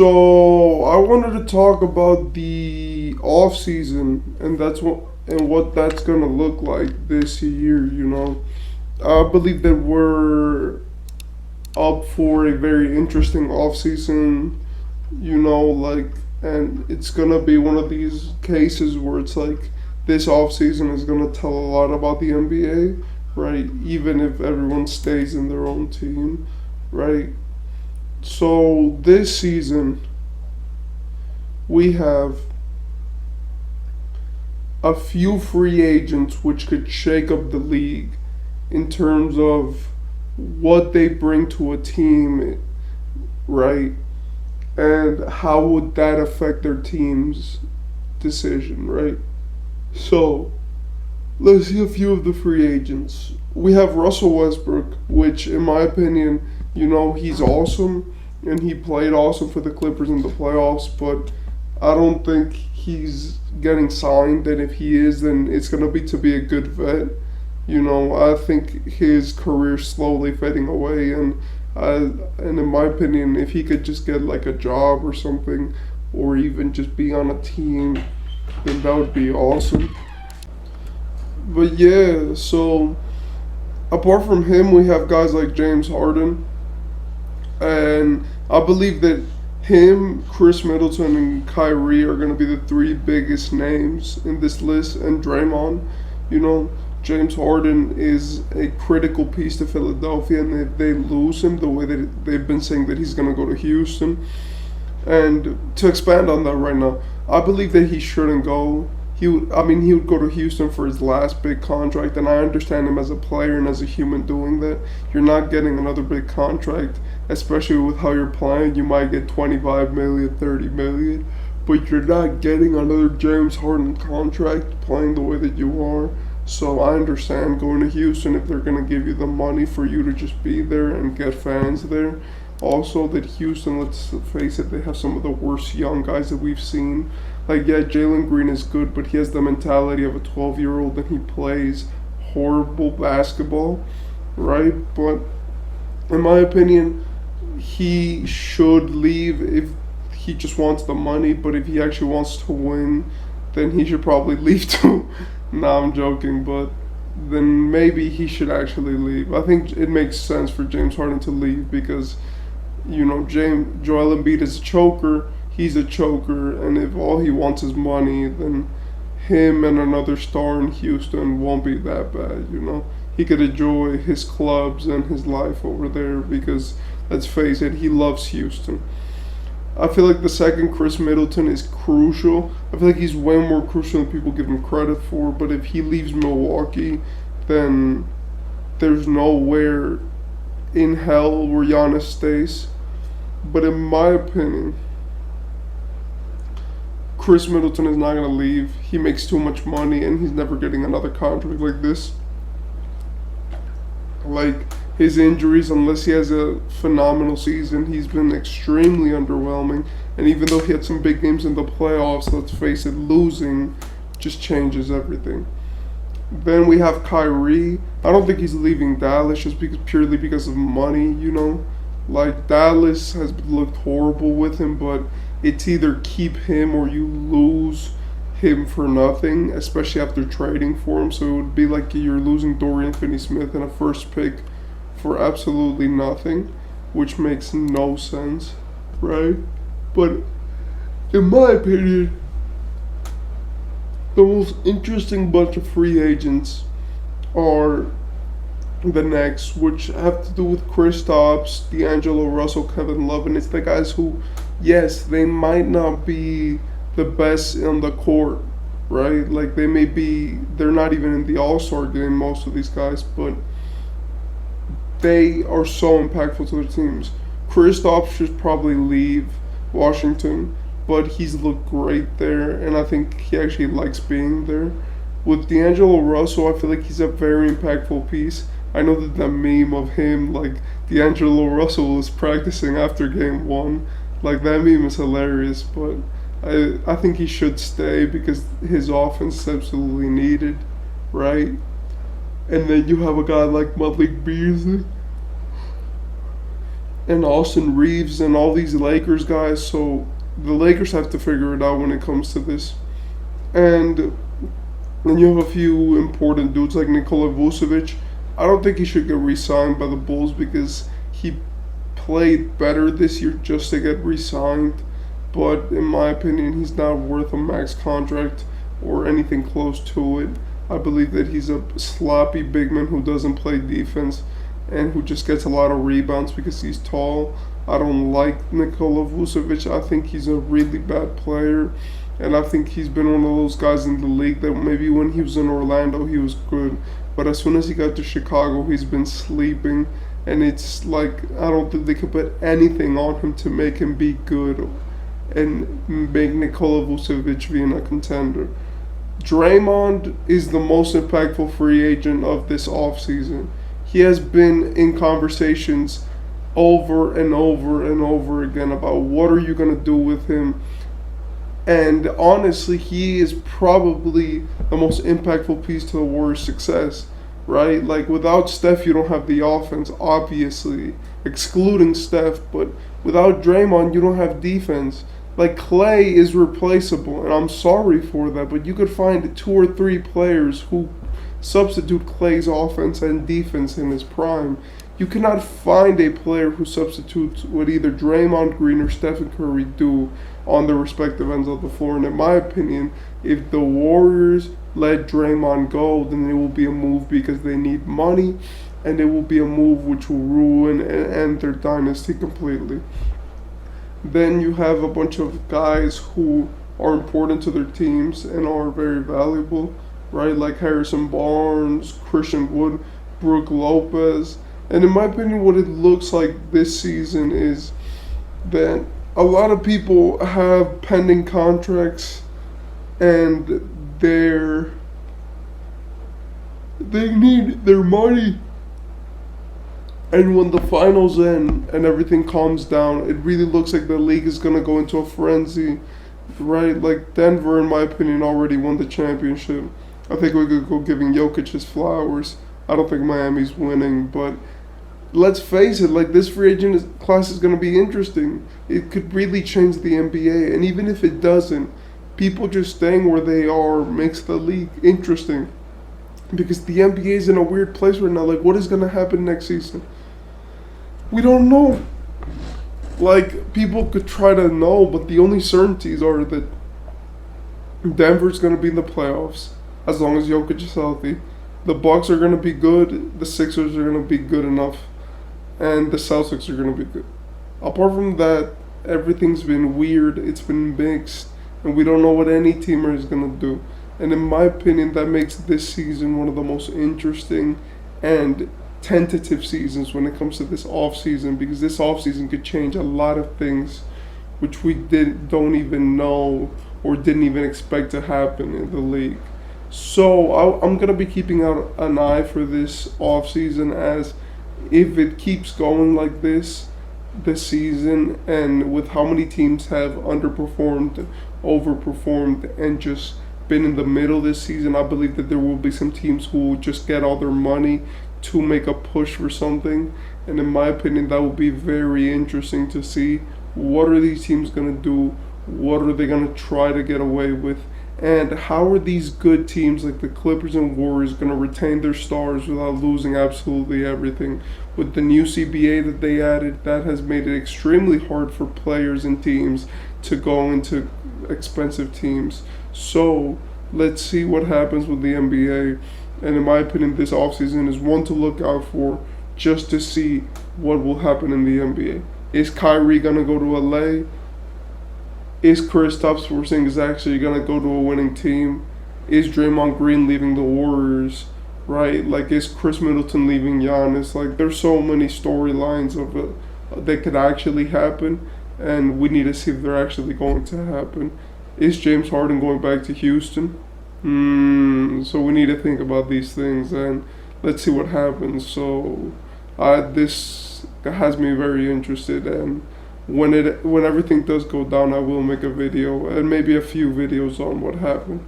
So I wanted to talk about the off season, and what that's gonna look like this year. I believe that we're up for a very interesting off season. And it's gonna be one of these cases where it's like this off season is gonna tell a lot about the NBA, right? Even if everyone stays in their own team, right? So this season we have a few free agents which could shake up the league in terms of what they bring to a team, right? And how would that affect their team's decision, right? So, let's see a few of the free agents. We have Russell Westbrook, which, in my opinion, he's awesome and he played awesome for the Clippers in the playoffs, but I don't think he's getting signed. And if he is, then it's going to be to be a good vet. I think his career's slowly fading away, and in my opinion, if he could just get like a job or something, or even just be on a team, then that would be awesome. But yeah, so apart from him, we have guys like James Harden, and I believe that him, Chris Middleton, and Kyrie are going to be the three biggest names in this list, and Draymond. You know, James Harden is a critical piece to Philadelphia, and if they lose him the way that they've been saying that he's going to go to Houston, and to expand on that right now, I believe that he shouldn't go. He would go to Houston for his last big contract, and I understand him as a player and as a human doing that. You're not getting another big contract, especially with how you're playing. You might get 25 million, 30 million, but you're not getting another James Harden contract playing the way that you are. So I understand going to Houston if they're going to give you the money for you to just be there and get fans there. Also, that Houston, let's face it, they have some of the worst young guys that we've seen. Like, yeah, Jalen Green is good, but he has the mentality of a 12-year-old and he plays horrible basketball, right? But in my opinion, he should leave if he just wants the money, but if he actually wants to win, then he should probably leave too. Nah, I'm joking, but then maybe he should actually leave. I think it makes sense for James Harden to leave because Joel Embiid is a choker. He's a choker, and if all he wants is money, then him and another star in Houston won't be that bad. He could enjoy his clubs and his life over there because, let's face it, he loves Houston. I feel like the second, Chris Middleton, is crucial. I feel like he's way more crucial than people give him credit for. But if he leaves Milwaukee, then there's nowhere in hell where Giannis stays. But in my opinion, Chris Middleton is not going to leave. He makes too much money and he's never getting another contract like this. Like, his injuries, unless he has a phenomenal season, he's been extremely underwhelming. And even though he had some big games in the playoffs, let's face it, losing just changes everything. Then we have Kyrie. I don't think he's leaving Dallas just purely because of money, Like, Dallas has looked horrible with him, but it's either keep him or you lose him for nothing, especially after trading for him. So it would be like you're losing Dorian Finney-Smith and a first pick for absolutely nothing, which makes no sense, right? But in my opinion, the most interesting bunch of free agents are the next, which have to do with Kristaps, D'Angelo Russell, Kevin Love, and it's the guys who, yes, they might not be the best on the court, right? Like, they're not even in the All-Star game, most of these guys, but they are so impactful to their teams. Kristaps should probably leave Washington, but he's looked great there, and I think he actually likes being there. With D'Angelo Russell, I feel like he's a very impactful piece. I know that the meme of him, like, D'Angelo Russell was practicing after game one. Like, that meme is hilarious, but I think he should stay because his offense is absolutely needed, right? And then you have a guy like Malik Beasley. and Austin Reeves and all these Lakers guys. So the Lakers have to figure it out when it comes to this. And then you have a few important dudes like Nikola Vucevic. I don't think he should get re-signed by the Bulls because he played better this year just to get re-signed. But in my opinion, he's not worth a max contract or anything close to it. I believe that he's a sloppy big man who doesn't play defense and who just gets a lot of rebounds because he's tall. I don't like Nikola Vucevic. I think he's a really bad player. And I think he's been one of those guys in the league that maybe when he was in Orlando, he was good. But as soon as he got to Chicago, he's been sleeping. And it's like, I don't think they could put anything on him to make him be good and make Nikola Vucevic being a contender. Draymond is the most impactful free agent of this offseason. He has been in conversations over and over and over again about what are you going to do with him. And honestly, he is probably the most impactful piece to the Warriors' success, right? Like, without Steph, you don't have the offense, obviously, excluding Steph. But without Draymond, you don't have defense. Like, Clay is replaceable, and I'm sorry for that, but you could find 2 or 3 players who substitute Clay's offense and defense in his prime. You cannot find a player who substitutes what either Draymond Green or Stephen Curry do on the respective ends of the floor. And in my opinion, if the Warriors let Draymond go, then it will be a move because they need money, and it will be a move which will ruin and end their dynasty completely. Then you have a bunch of guys who are important to their teams and are very valuable, right? Like Harrison Barnes, Christian Wood, Brook Lopez. And in my opinion, what it looks like this season is that a lot of people have pending contracts and they need their money. And when the finals end and everything calms down, it really looks like the league is going to go into a frenzy, right? Like Denver, in my opinion, already won the championship. I think we could go giving Jokic his flowers. I don't think Miami's winning, but let's face it, like this free agent class is going to be interesting. It could really change the NBA, and even if it doesn't, people just staying where they are makes the league interesting. Because the NBA is in a weird place right now. Like, what is going to happen next season? We don't know. Like, people could try to know, but the only certainties are that Denver's going to be in the playoffs as long as Jokic is healthy. The Bucks are going to be good. The Sixers are going to be good enough. And the Celtics are going to be good. Apart from that, everything's been weird. It's been mixed. And we don't know what any teamer is going to do. And in my opinion, that makes this season one of the most interesting and tentative seasons when it comes to this offseason, because this offseason could change a lot of things which we don't even know or didn't even expect to happen in the league. So I'm going to be keeping out an eye for this offseason, as if it keeps going like this season, and with how many teams have underperformed, overperformed, and just been in the middle this season, I believe that there will be some teams who will just get all their money to make a push for something. And in my opinion, that will be very interesting to see. What are these teams going to do? What are they going to try to get away with? And how are these good teams like the Clippers and Warriors going to retain their stars without losing absolutely everything? With the new CBA that they added, that has made it extremely hard for players and teams to go into expensive teams. So let's see what happens with the NBA. And in my opinion, this offseason is one to look out for, just to see what will happen in the NBA. Is Kyrie going to go to LA? Is Kristaps Porzingis actually going to go to a winning team? Is Draymond Green leaving the Warriors? Right? Like, is Chris Middleton leaving Giannis? Like, there's so many storylines of it that could actually happen, and we need to see if they're actually going to happen. Is James Harden going back to Houston? So we need to think about these things, and let's see what happens. So this has me very interested, and when everything does go down, I will make a video and maybe a few videos on what happened.